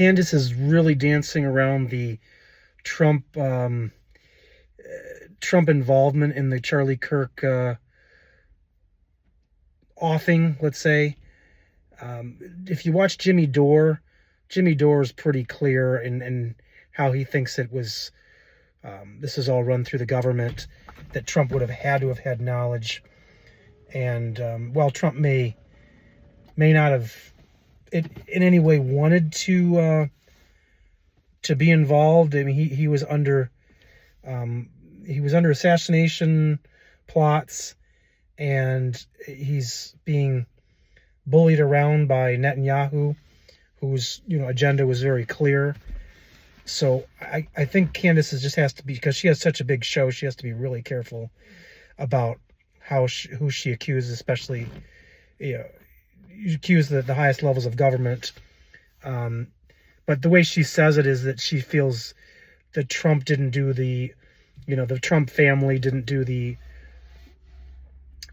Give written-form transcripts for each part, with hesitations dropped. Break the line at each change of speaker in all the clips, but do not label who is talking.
Candace is really dancing around the Trump Trump involvement in the Charlie Kirk offing, let's say. If you watch Jimmy Dore is pretty clear in how he thinks it was. This is all run through the government, that Trump would have had knowledge, and while Trump may not have in any way wanted to be involved. I mean, he was under assassination plots, and he's being bullied around by Netanyahu, whose agenda was very clear. So I think Candace just has to be, because she has such a big show, she has to be really careful about who she accuses, especially accuse the highest levels of government. But the way she says it is that she feels that Trump didn't do the Trump family didn't do the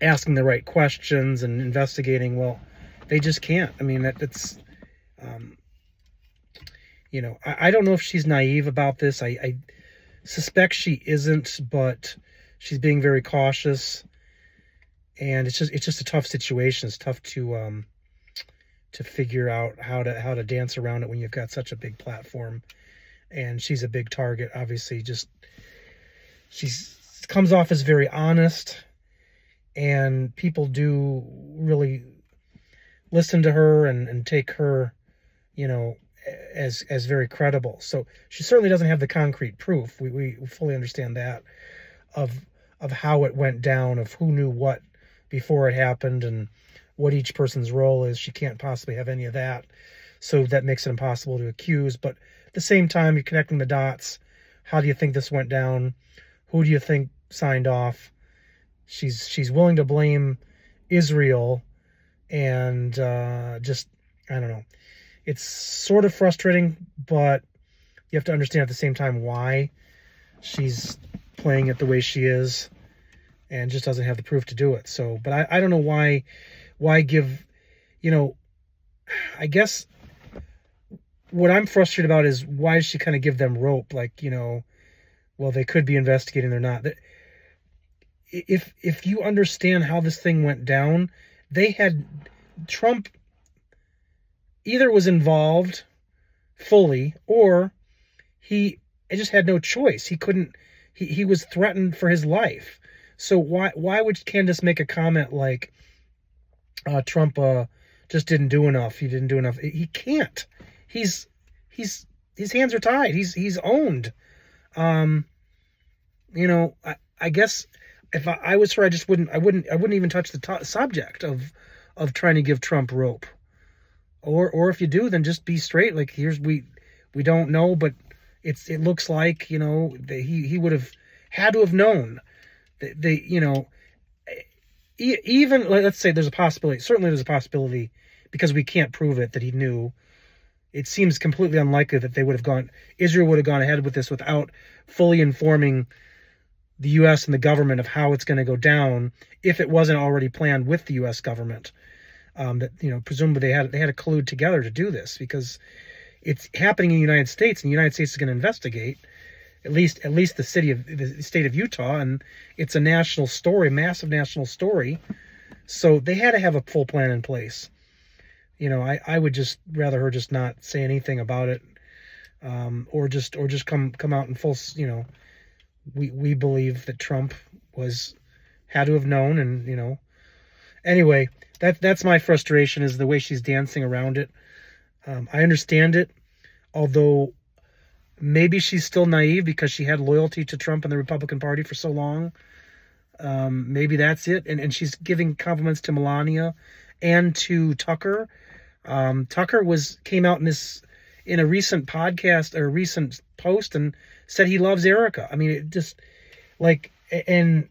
asking the right questions and investigating. Well, they just can't. I mean, that's I don't know if she's naive about this. I suspect she isn't, but she's being very cautious, and it's just a tough situation. It's tough to figure out how to dance around it when you've got such a big platform, and she's a big target. Obviously, she comes off as very honest, and people do really listen to her and take her, as very credible. So she certainly doesn't have the concrete proof. We fully understand that of how it went down, of who knew what before it happened, and what each person's role is. She can't possibly have any of that. So that makes it impossible to accuse. But at the same time, you're connecting the dots. How do you think this went down? Who do you think signed off? She's willing to blame Israel, and I don't know. It's sort of frustrating, but you have to understand at the same time why she's playing it the way she is, and just doesn't have the proof to do it. So, but I don't know why give, I guess what I'm frustrated about is why does she kind of give them rope? Like, well, they could be investigating, they're not. If you understand how this thing went down, Trump either was involved fully, or he just had no choice. He couldn't. He was threatened for his life. So why would Candace make a comment like, Trump just didn't do enough? He didn't do enough. He can't. His hands are tied. He's owned. I guess if I was her, I wouldn't even touch the subject of trying to give Trump rope. Or if you do, then just be straight. Like, we don't know, but it looks like, he would have had to have known that even, let's say there's a possibility, certainly there's a possibility, because we can't prove it, that he knew. It seems completely unlikely that Israel would have gone ahead with this without fully informing the U.S. and the government of how it's going to go down, if it wasn't already planned with the U.S. government. That presumably they had to collude together to do this, because it's happening in the United States, and the United States is going to investigate at least the state of Utah, and it's a national story, massive national story. So they had to have a full plan in place. I would just rather her just not say anything about it, or just come out in full. We believe that Trump had to have known, and anyway. That's my frustration, is the way she's dancing around it. I understand it, although maybe she's still naive because she had loyalty to Trump and the Republican Party for so long. Maybe that's it. And she's giving compliments to Melania and to Tucker. Tucker came out in a recent podcast or a recent post and said he loves Erica. I mean, it just and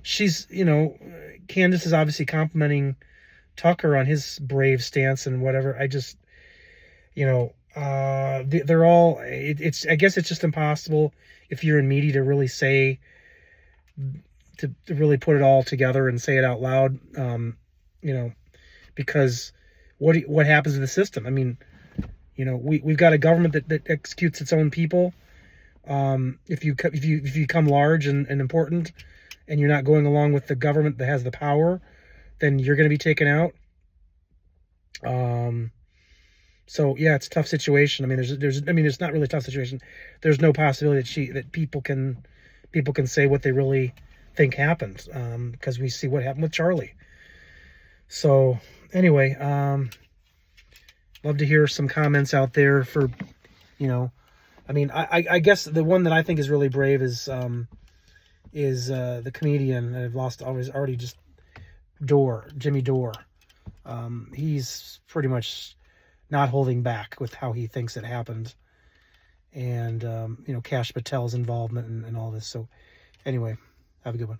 she's, Candace is obviously complimenting Tucker on his brave stance and whatever. I just, they're all, I guess it's just impossible if you're in media to really say, to really put it all together and say it out loud, because what happens to the system? I mean, You know, we've got a government that executes its own people. If you become large and important, and you're not going along with the government that has the power, then you're going to be taken out. So yeah, it's a tough situation. I mean, it's not really a tough situation. There's no possibility that people can say what they really think happened, because we see what happened with Charlie. So anyway, love to hear some comments out there for, you know, I mean, I guess the one that I think is really brave is the comedian that I've lost already, just Jimmy Dore. He's pretty much not holding back with how he thinks it happened, and you know, Kash Patel's involvement and all this. So anyway, have a good one.